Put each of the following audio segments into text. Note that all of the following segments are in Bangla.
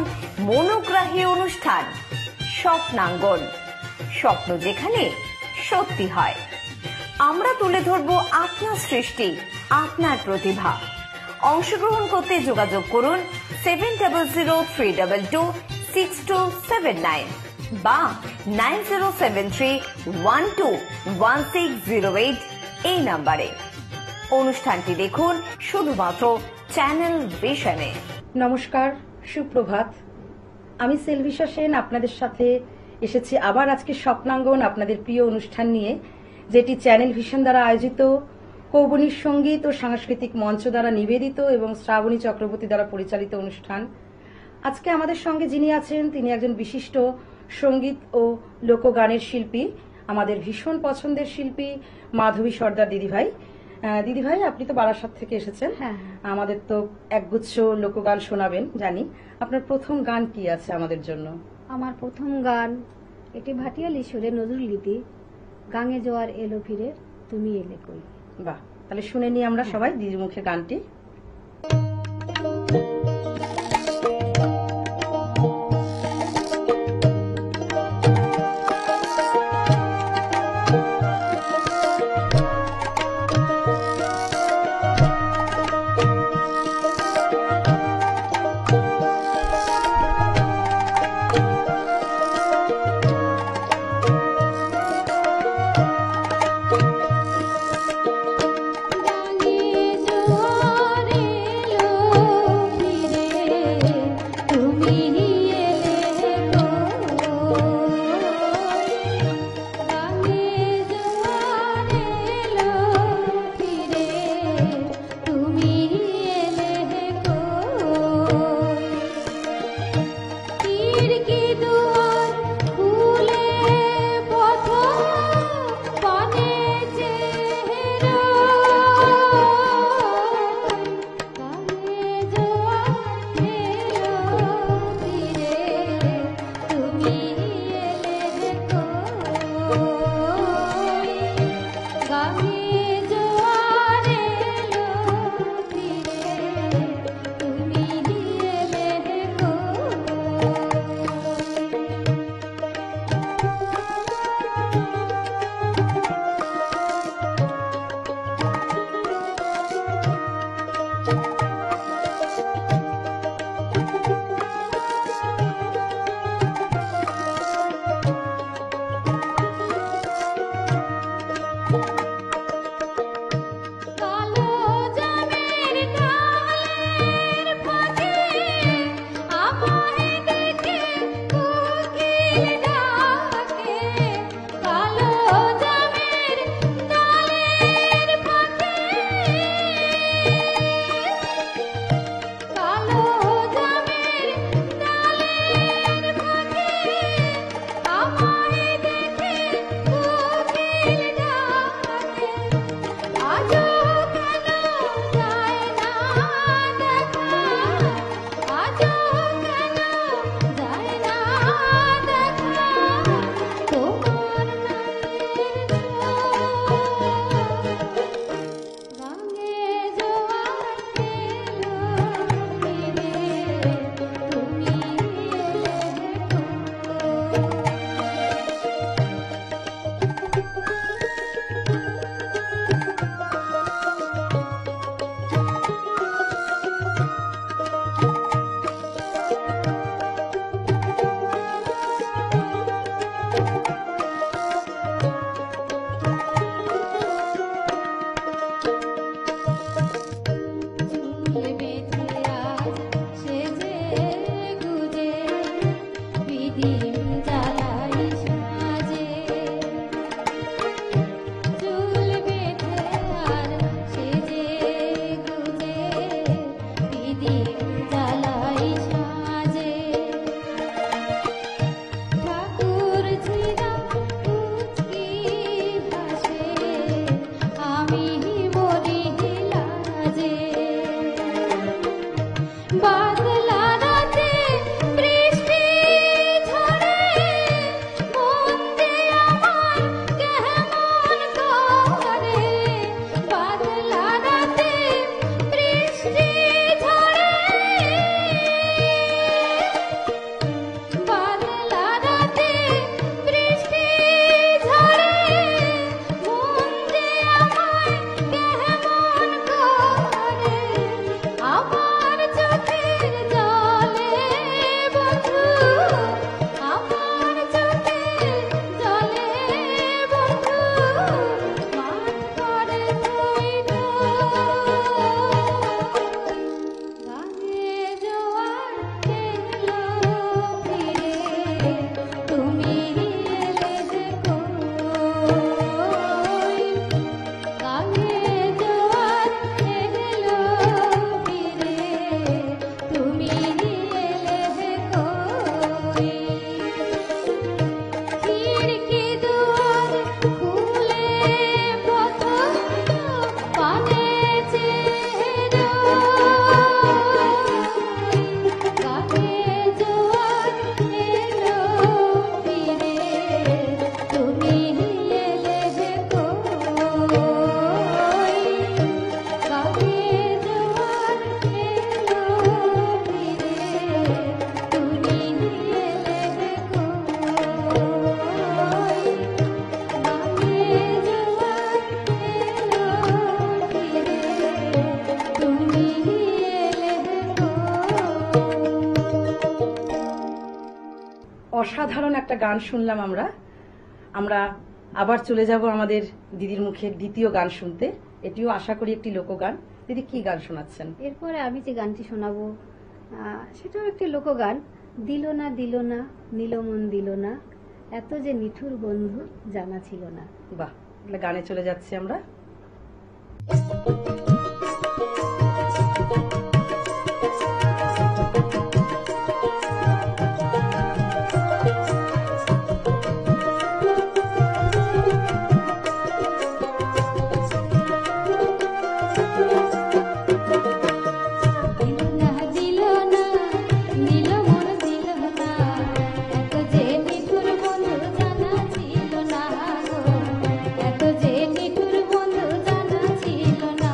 দেখুন মনোগ্রাহী অনুষ্ঠান স্বপ্নাঙ্গন, স্বপ্ন যেখানে সত্যি হয়। আমরা তুলে ধরব আপনার সৃষ্টি, আপনার প্রতিভা। অংশগ্রহণ করতে যোগাযোগ করুন 7003226279 বা 9073121608 এই নাম্বারে। অনুষ্ঠানটি দেখুন শুধুমাত্র চ্যানেল ভিশনে। নমস্কার, সুপ্রভাত। আমি সেলভিশা সেন আপনাদের সাথে এসেছি আবার আজকে স্বপ্নাঙ্গন, আপনাদের প্রিয় অনুষ্ঠান নিয়ে, যেটি চ্যানেল ভিশন দ্বারা আয়োজিত, কৌবনীর সঙ্গীত ও সাংস্কৃতিক মঞ্চ দ্বারা নিবেদিত এবং শ্রাবণী চক্রবর্তী দ্বারা পরিচালিত অনুষ্ঠান। আজকে আমাদের সঙ্গে যিনি আছেন তিনি একজন বিশিষ্ট সঙ্গীত ও লোকগানের শিল্পী, আমাদের ভীষণ পছন্দের শিল্পী মাধবী সর্দার দিদিভাই। দিদিভাই, আপনি তো বারাসাত থেকে এসেছেন, আমাদের তো একগুচ্ছ লোকগান শোনাবেন জানি। আপনার প্রথম গান কি আছে আমাদের জন্য? আমার প্রথম গান এটি ভাটিয়ালি সুরে নজরুল গীতি, গাঙে জোয়ার এলো ফিরে তুমি এলে কই। বাহ, তাহলে শুনে নিই আমরা সবাই দিদির মুখে গানটি। গাঙে জোয়ার অসাধারণ একটা গান শুনলাম আমরা আমরা আবার চলে যাব আমাদের দিদির মুখের দ্বিতীয় গান শুনতে। এটিও আশা করি একটি লোকগান। দিদি কি গান শোনাচ্ছেন? এরপরে আমি যে গানটি শোনাবো সেটাও একটি লোকগান। দিল না নীল মন দিল না, এত যে নিঠুর বন্ধু জানা ছিল না। বাহ, তাহলে গানে চলে যাচ্ছি আমরা। এত যে নিঠুর বন্ধু জানা ছিল না।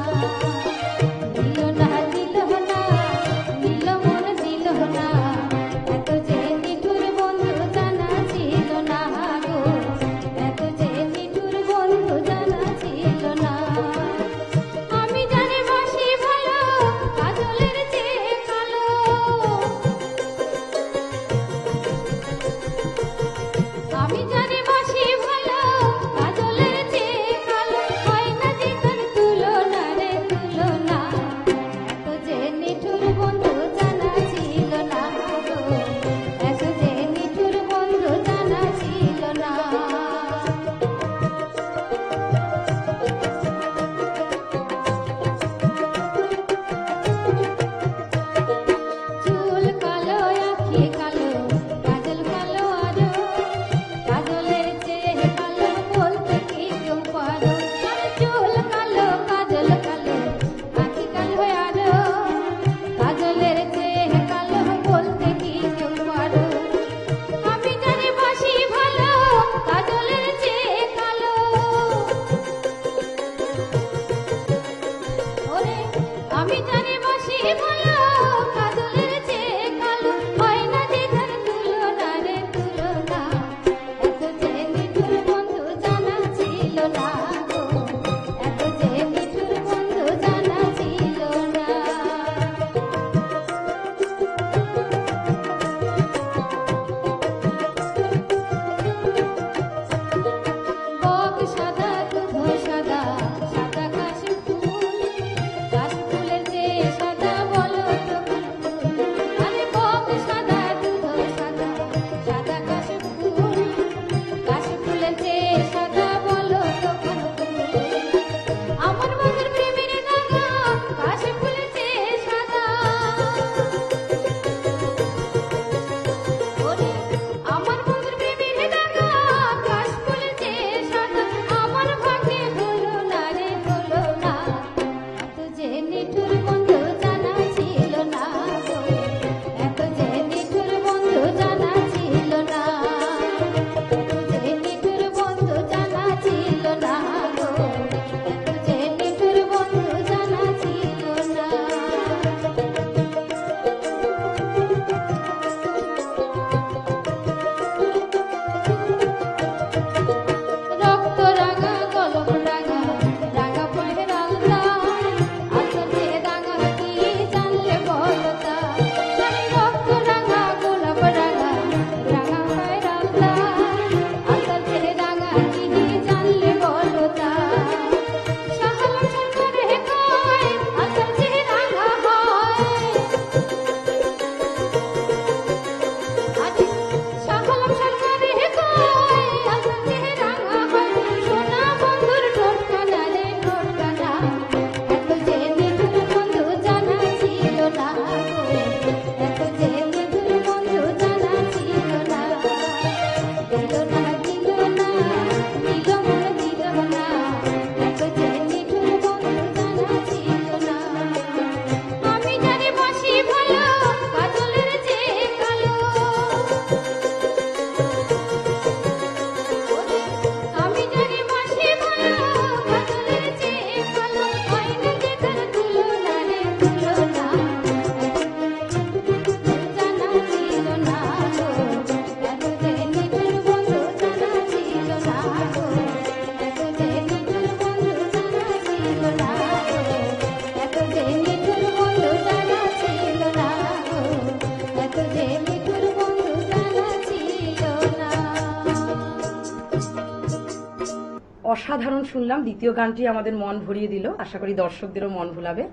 অসাধারণ শুনলাম। দ্বিতীয় গানটি আমাদের মন ভরিয়ে দিল, আশা করি দর্শকদেরও মন ভোলাবে।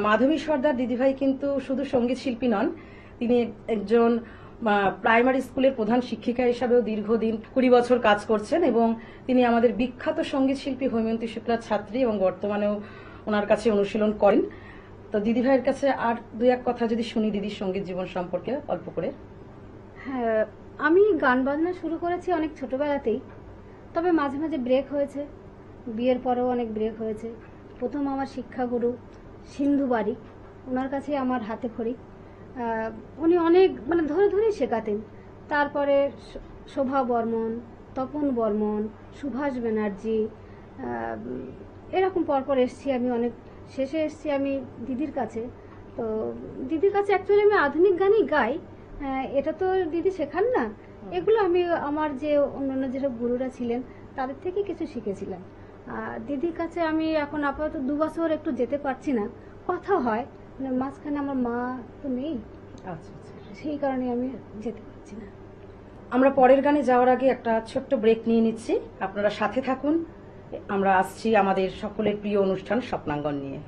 মাধবী সর্দার দিদিভাই কিন্তু শুধু সঙ্গীত শিল্পী নন, তিনি একজন প্রাইমারি স্কুলের প্রধান শিক্ষিকা হিসাবেও দীর্ঘদিন 20 বছর কাজ করছেন এবং তিনি আমাদের বিখ্যাত সঙ্গীত শিল্পী হৈমন্তী শুক্লার ছাত্রী এবং বর্তমানেও ওনার কাছে অনুশীলন করেন। তো দিদিভাইয়ের কাছে আর দুই এক কথা যদি শুনি দিদির সঙ্গীত জীবন সম্পর্কে অল্প করে। হ্যাঁ, আমি গান বাজনা শুরু করেছি অনেক ছোটবেলাতেই, তবে মাঝে মাঝে ব্রেক হয়েছে, বিয়ের পরেও অনেক ব্রেক হয়েছে। প্রথম আমার শিক্ষাগুরু সিন্ধু বারিক, ওনার কাছে আমার হাতে খড়ি। উনি অনেক ধরে ধরেই শেখাতেন। তারপরে শোভা বর্মন, তপন বর্মন, সুভাষ ব্যানার্জি, এরকম পরপর এসছি আমি। অনেক শেষে এসছি আমি দিদির কাছে। তো দিদির কাছে অ্যাকচুয়ালি আমি আধুনিক গানই গাই, এটা তো দিদি শেখান না। এগুলো আমি আমার যে অন্যান্য যেসব গুরুরা ছিলেন তাদের থেকে কিছু শিখেছিলাম। দিদির কাছে আমি এখন আপাতত 2 বছর একটু যেতে পারছি না, কথা হয়, মাঝখানে আমার মা তো নেই, আচ্ছা, সেই কারণে আমি যেতে পারছি না। আমরা পরের গানে যাওয়ার আগে একটা ছোট্ট ব্রেক নিয়ে নিচ্ছি, আপনারা সাথে থাকুন। আমরা আসছি আমাদের সকলের প্রিয় অনুষ্ঠান স্বপ্নাঙ্গন নিয়ে।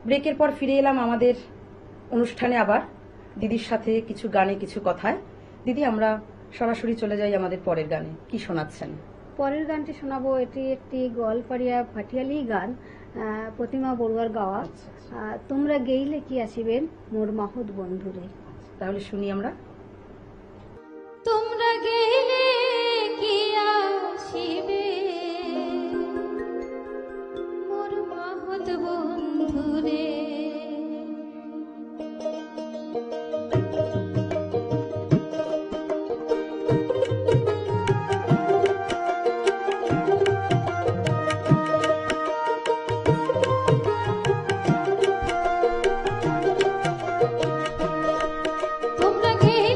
ব্রেকের পর ফিরে এলাম আমাদের অনুষ্ঠানে আবার দিদির সাথে কিছু গানে কিছু কথায়। দিদি, আমরা সরাসরি চলে যাই আমাদের পরের গানে। কি শোনাচ্ছেন? পরের গানটি শোনাবো, এটি একটি গোয়ালপাড়িয়া ভাটিয়ালি গান, প্রতিমা বড়ুয়ার গাওয়া। তোমরা গেইলে কি আসিবেন মোর মাহুত বন্ধুরে। তাহলে শুনি আমরা। তোমরা গেইলে কি আসিবে মোর মাহুত বন্ধুরে। তোমরা গেইলে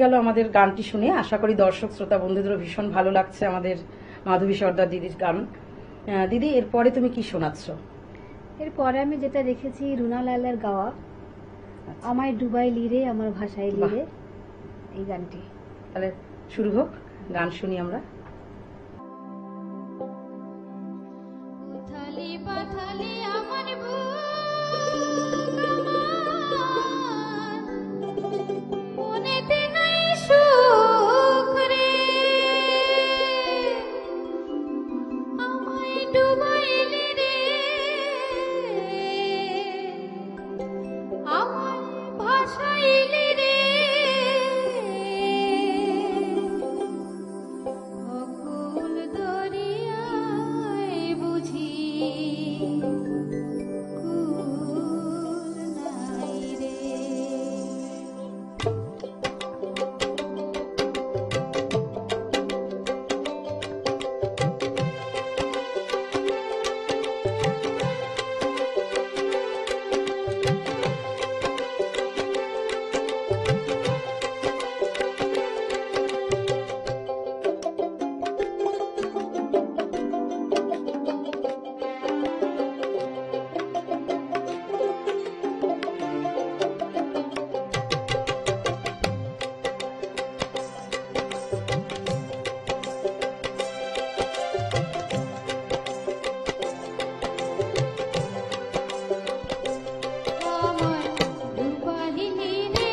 গেল আমাদের গানটি শুনে। আশা করি দর্শক শ্রোতা বন্ধুদেরও ভীষণ ভালো লাগছে আমাদের মাধবী সর্দার দিদির গান। দিদি, এরপরে তুমি কি শোনাচ্ছ? এরপরে আমি যেটা রেখেছি রুনা লালের গাওয়া আমায় ডুবাই লিরে আমার ভাষায় লিরে, এই গানটি। তাহলে শুরু হোক, গান শুনি আমরা। উথালি পাথালি আমার বুক মনেতে নাই সুখ রে, আমায় ডুবাইলি রে আমায় ভাসাইলি রে, অকুল দরিয়ায় বুঝি কুল নাই রে। আমায় ডুবাইলি রে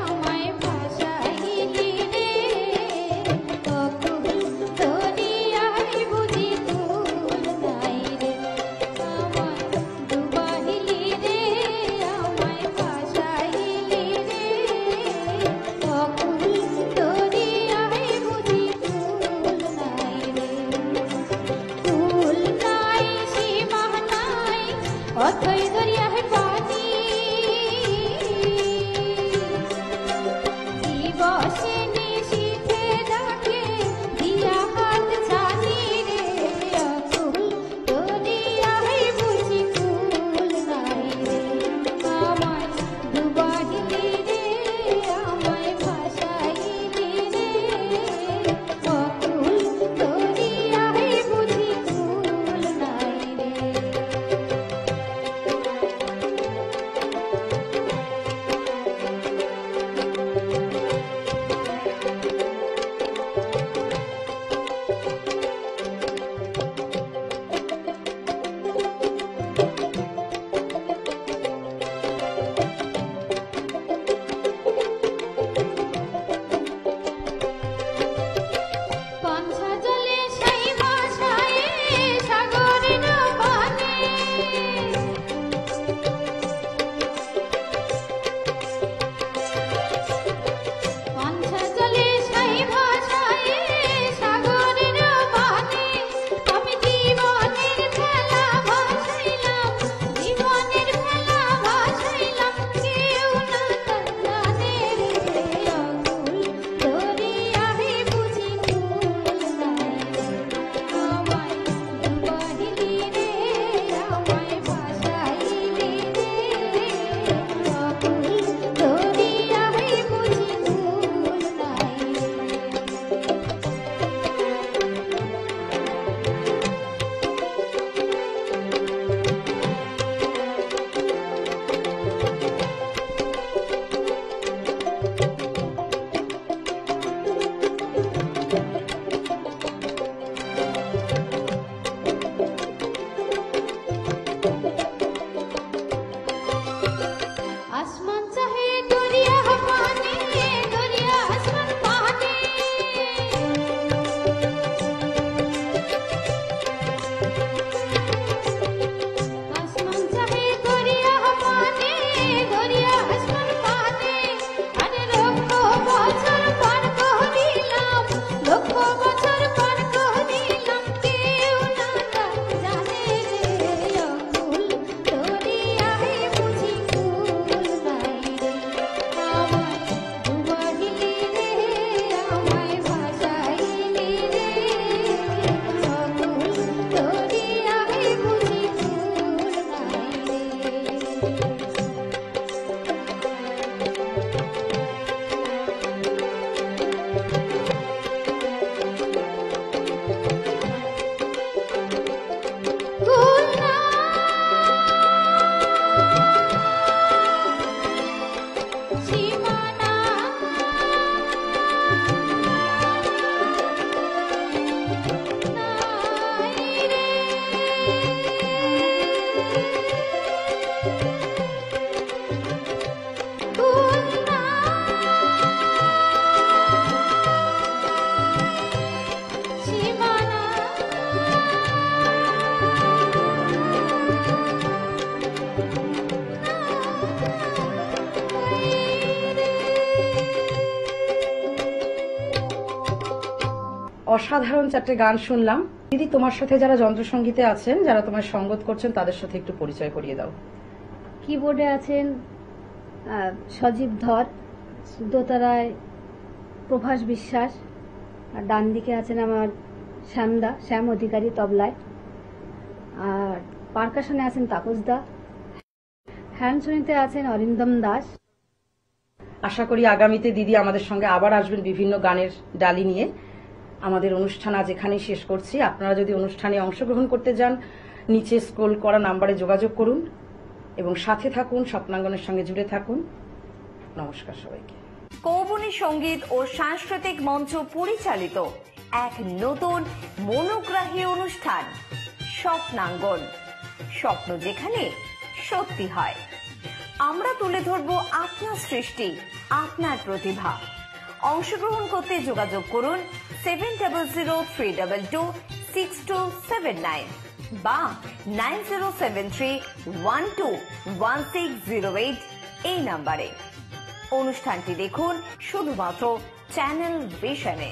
আমায় ভাসাইলি রে, অকুল দরিয়ায় বুঝি কুল নাই রে। আমায় ডুবাইলি রে আমায় ভাসাইলি রে, অকুল দরিয়ায় বুঝি কুল নাই রে। কুল নাই সীমা নাই অথই দরিয়ায় পানি, দিবসে নিশীথে ডাকে দিয়া হাত ছানি রে, অকুল দরিয়ায় বুঝি কুল নাই রে। আমায় ডুবাইলি রে আমায় ভাসাইলি রে, অকুল দরিয়ায় বুঝি কুল নাই রে। অসাধারণ 4টে গান শুনলাম। দিদি, তোমার সাথে যারা যন্ত্রসঙ্গীতে আছেন, যারা তোমার সঙ্গত করছেন, তাদের সাথে একটু পরিচয় করিয়ে দাও। কিবোর্ডে আছেন সজীব ধর, দোতারায় প্রভাস বিশ্বাস, আর ডান দিকে আছেন আমার শ্যাম অধিকারী তবলায়, আর পারকাশনে আছেন তাপসদা, হ্যান্ডসনিতে আছেন অরিন্দম দাস। আশা করি আগামীতে দিদি আমাদের সঙ্গে আবার আসবেন বিভিন্ন গানের ডালি নিয়ে। আমাদের অনুষ্ঠান আজ এখানেই শেষ করছি। আপনারা যদি অনুষ্ঠানে অংশগ্রহণ করতে যান, নিচে স্ক্রল করা নাম্বারে যোগাযোগ করুন এবং সাথে থাকুন, স্বপ্নাঙ্গনের সঙ্গে জুড়ে থাকুন। নমস্কার সবাইকে। কৌবনী সঙ্গীত ও সাংস্কৃতিক মঞ্চ পরিচালিত এক নতুন মনোগ্রাহী অনুষ্ঠান স্বপ্নাঙ্গন, স্বপ্ন যেখানে সত্যি হয়। আমরা তুলে ধরব আপনার সৃষ্টি, আপনার প্রতিভা। অংশগ্রহণ করতে যোগাযোগ করুন 7003226279 বা 9073121608 এই নাম্বারে। অনুষ্ঠানটি দেখুন শুধুমাত্র চ্যানেল ভিশনে।